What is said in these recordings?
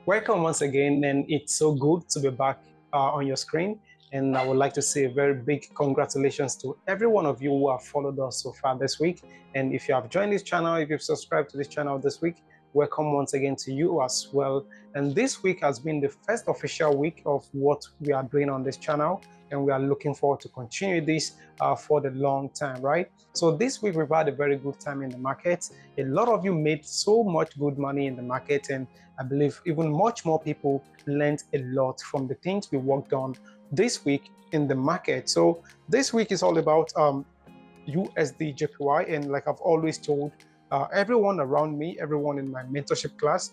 Welcome once again, and it's so good to be back on your screen. And I would like to say a very big congratulations to every one of you who have followed us so far this week. And if you have joined this channel, if you've subscribed to this channel this week, welcome once again to you as well. And this week has been the first official week of what we are doing on this channel, and we are looking forward to continue this for the long time, right? So this week we've had a very good time in the market. A lot of you made so much good money in the market, and I believe even much more people learned a lot from the things we worked on this week in the market. So this week is all about USD JPY, and like I've always told everyone around me, everyone in my mentorship class,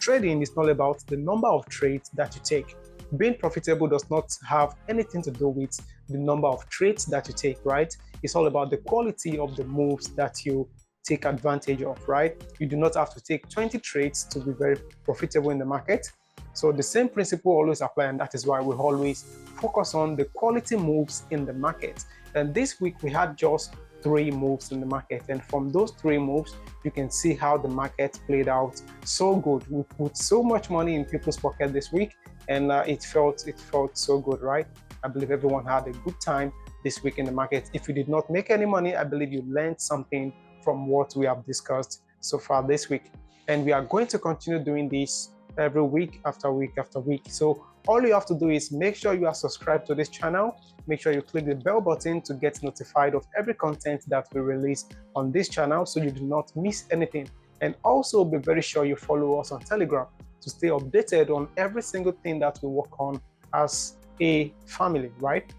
trading is not about the number of trades that you take. Being profitable does not have anything to do with the number of trades that you take, right? It's all about the quality of the moves that you take advantage of, right? You do not have to take 20 trades to be very profitable in the market. So the same principle always applies, and that is why we always focus on the quality moves in the market. And this week we had just 3 moves in the market, and from those 3 moves you can see how the market played out so good. We put so much money in people's pocket this week, and it felt so good, right? I believe everyone had a good time this week in the market. If you did not make any money, I believe you learned something from what we have discussed so far this week. And we are going to continue doing this every week after week after week. So all you have to do is make sure you are subscribed to this channel. Make sure you click the bell button to get notified of every content that we release on this channel so you do not miss anything. And also be very sure you follow us on Telegram to stay updated on every single thing that we work on as a family, right?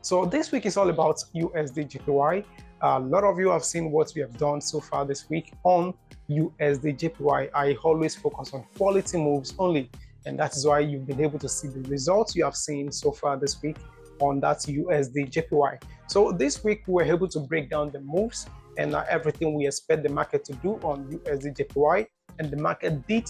So this week is all about USD JPY. A lot of you have seen what we have done so far this week on USD JPY. I always focus on quality moves only, and that is why you've been able to see the results you have seen so far this week on that USD JPY. So this week we were able to break down the moves and everything we expect the market to do on USD JPY, and the market did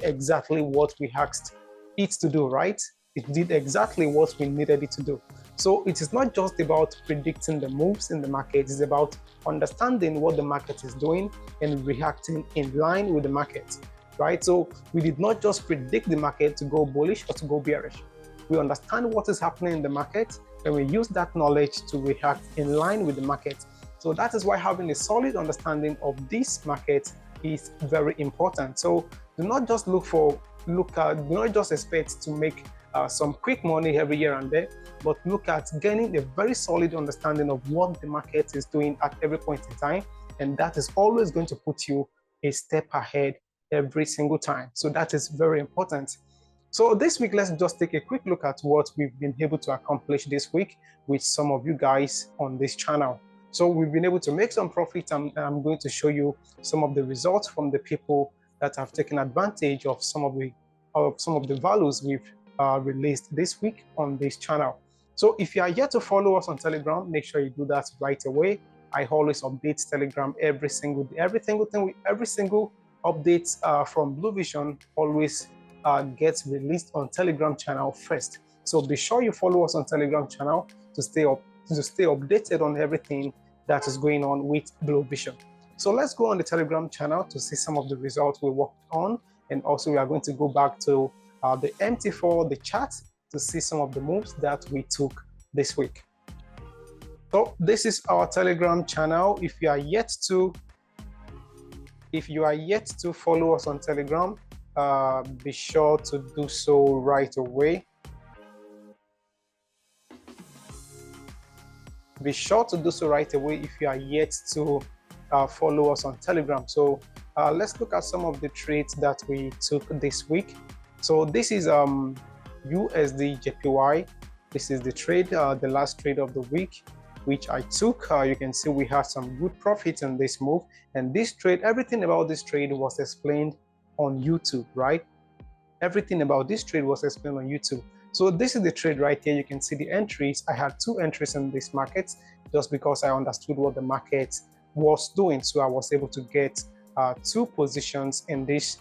exactly what we asked it to do, right? It did exactly what we needed it to do. So it is not just about predicting the moves in the market, it's about understanding what the market is doing and reacting in line with the market, right? So we did not just predict the market to go bullish or to go bearish. We understand what is happening in the market, and we use that knowledge to react in line with the market. So that is why having a solid understanding of this market is very important. So do not just do not just expect to make some quick money every year and there, but look at gaining a very solid understanding of what the market is doing at every point in time, and that is always going to put you a step ahead every single time. So that is very important. So this week, let's just take a quick look at what we've been able to accomplish this week with some of you guys on this channel. So we've been able to make some profits, and I'm going to show you some of the results from the people that have taken advantage of some of the values we've released this week on this channel. So if you are yet to follow us on Telegram, make sure you do that right away. I always update Telegram every single day. Every single update from Blue Vision always gets released on Telegram channel first. So be sure you follow us on Telegram channel to stay updated on everything that is going on with Blue Vision. So let's go on the Telegram channel to see some of the results we worked on, and also we are going to go back to the MT4, the chart, to see some of the moves that we took this week. So this is our Telegram channel. If you are yet to follow us on Telegram, be sure to do so right away. Be sure to do so right away if you are yet to follow us on Telegram. So let's look at some of the trades that we took this week. So this is USD JPY. This is the trade, the last trade of the week, which I took. You can see we have some good profits in this move. And this trade, everything about this trade was explained on YouTube, right? Everything about this trade was explained on YouTube. So this is the trade right here. You can see the entries. I had 2 entries in this market just because I understood what the market was doing. So I was able to get 2 positions in this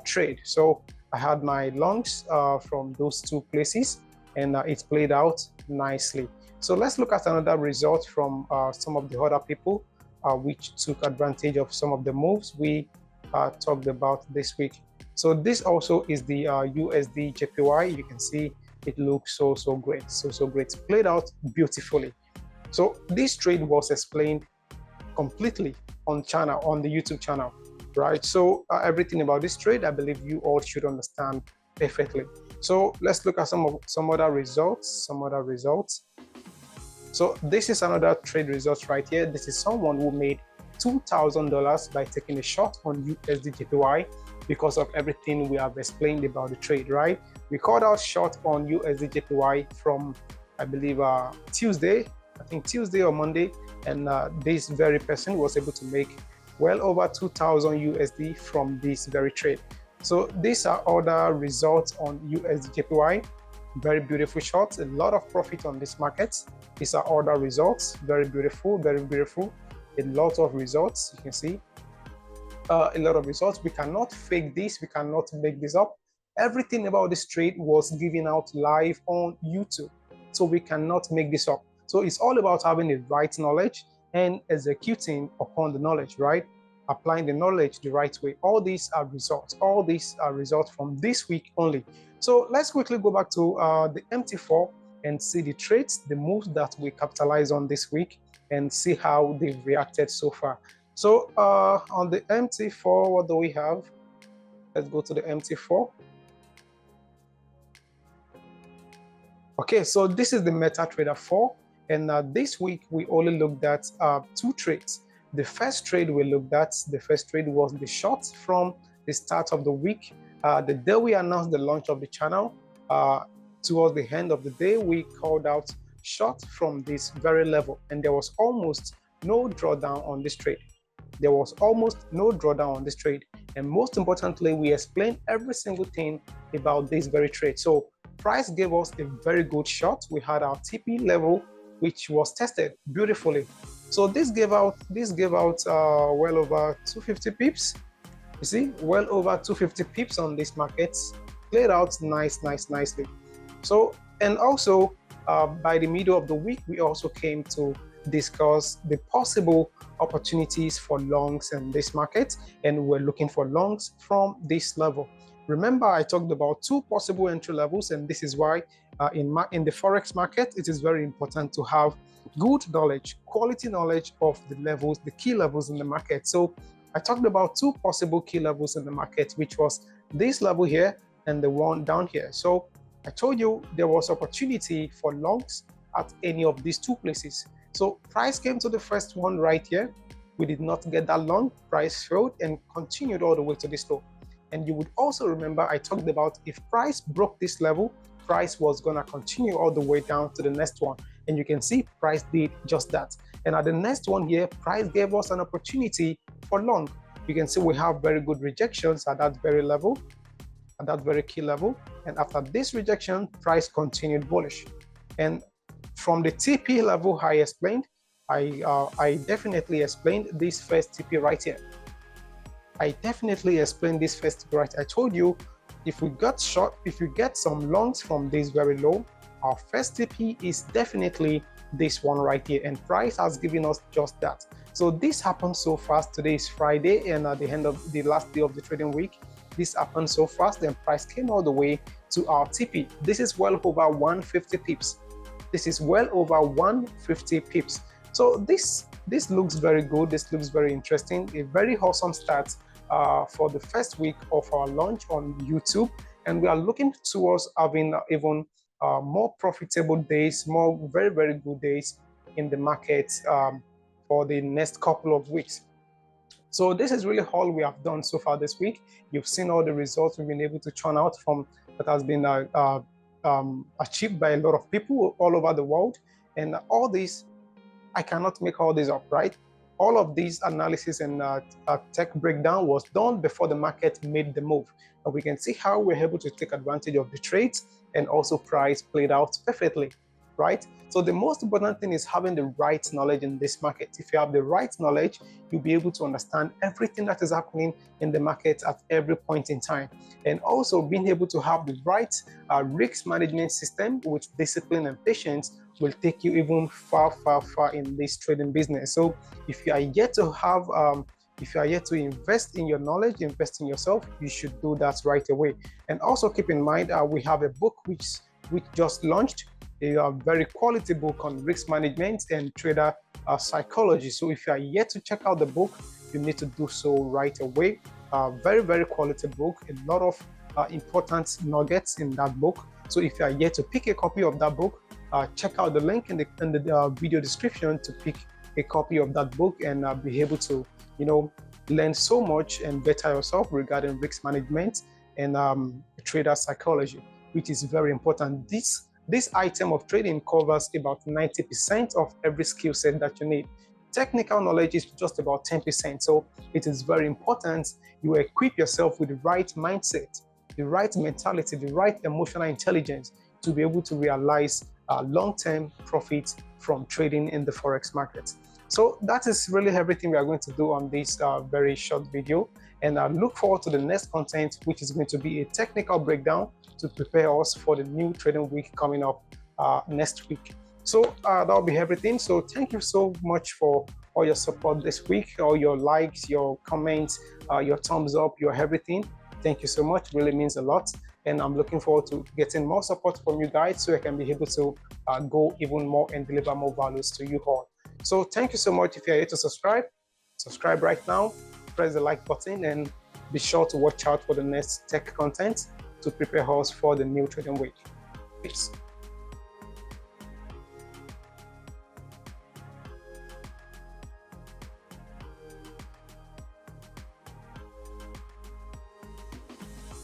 trade. So I had my longs from those 2 places, and it played out nicely. So let's look at another result from some of the other people which took advantage of some of the moves we talked about this week. So this also is the USD JPY. You can see it looks so great, so great, played out beautifully. So this trade was explained completely on the YouTube channel, right? So everything about this trade, I believe you all should understand perfectly. So let's look at some other results. So this is another trade result right here. This is someone who made $2,000 by taking a shot on USD JPY because of everything we have explained about the trade, right? We called out short on USD JPY from, I believe, Tuesday or Monday, and this very person was able to make well over 2,000 USD from this very trade. So these are other results on USD JPY. Very beautiful shots, a lot of profit on this market. These are other results, very beautiful, very beautiful. A lot of results, you can see a lot of results. We cannot fake this, we cannot make this up. Everything about this trade was given out live on YouTube, so we cannot make this up. So it's all about having the right knowledge and executing upon the knowledge, right? Applying the knowledge the right way. All these are results from this week only. So let's quickly go back to the MT4 and see the trades, the moves that we capitalized on this week, and see how they've reacted so far. So on the MT4, what do we have? Let's go to the MT4. Okay, so this is the MetaTrader 4, and this week we only looked at 2 trades. The first trade we looked at, was the short from the start of the week. The day we announced the launch of the channel, towards the end of the day, we called out short from this very level, and there was almost no drawdown on this trade. And most importantly, we explained every single thing about this very trade. So price gave us a very good shot. We had our TP level, which was tested beautifully. So this gave out well over 250 pips. You see, well over 250 pips on this market. Played out nicely. So, and also by the middle of the week, we also came to discuss the possible opportunities for longs in this market, and we're looking for longs from this level. Remember, I talked about 2 possible entry levels, and this is why in the Forex market, it is very important to have good knowledge, quality knowledge of the levels, the key levels in the market. So I talked about 2 possible key levels in the market, which was this level here and the one down here. So I told you there was opportunity for longs at any of these 2 places. So price came to the first one right here. We did not get that long. Price failed and continued all the way to this low. And you would also remember I talked about if price broke this level, price was gonna continue all the way down to the next one. And you can see price did just that. And at the next one here, price gave us an opportunity for long. You can see we have very good rejections at that very level, at that very key level. And after this rejection, price continued bullish. And from the TP level I explained, I definitely explained this first TP right here. I told you if we got short, if you get some longs from this very low, our first TP is definitely this one right here, and price has given us just that. So this happened so fast. Today is Friday, and at the end of the last day of the trading week, this happened so fast, and price came all the way to our TP. This is well over 150 pips. So this looks very good. This looks very interesting. A very awesome start for the first week of our launch on YouTube, and we are looking towards having even more profitable days, more very good days in the market for the next couple of weeks. So this is really all we have done so far this week. You've seen all the results we've been able to churn out from that has been achieved by a lot of people all over the world. And all this, I cannot make all this up, right? All of these analysis and tech breakdown was done before the market made the move. And we can see how we're able to take advantage of the trades, and also price played out perfectly, right? So the most important thing is having the right knowledge in this market. If you have the right knowledge, you'll be able to understand everything that is happening in the market at every point in time. And also being able to have the right risk management system with discipline and patience will take you even far in this trading business. So if you are yet to have If you are yet to invest in your knowledge, invest in yourself, you should do that right away. And also keep in mind, we have a book which just launched, a very quality book on risk management and trader psychology. So if you are yet to check out the book, you need to do so right away. Very, very quality book, a lot of important nuggets in that book. So if you are yet to pick a copy of that book, check out the link in the video description to pick a copy of that book and be able to, learn so much and better yourself regarding risk management and trader psychology, which is very important. This item of trading covers about 90% of every skill set that you need. Technical knowledge is just about 10%. So it is very important you equip yourself with the right mindset, the right mentality, the right emotional intelligence to be able to realize long-term profits from trading in the Forex market. So that is really everything we are going to do on this very short video. And I look forward to the next content, which is going to be a technical breakdown to prepare us for the new trading week coming up next week. So that'll be everything. So thank you so much for all your support this week, all your likes, your comments, your thumbs up, your everything. Thank you so much. It really means a lot. And I'm looking forward to getting more support from you guys so I can be able to go even more and deliver more values to you all. So thank you so much. If you're here to subscribe right now, press the like button and be sure to watch out for the next tech content to prepare us for the new trading week. Peace.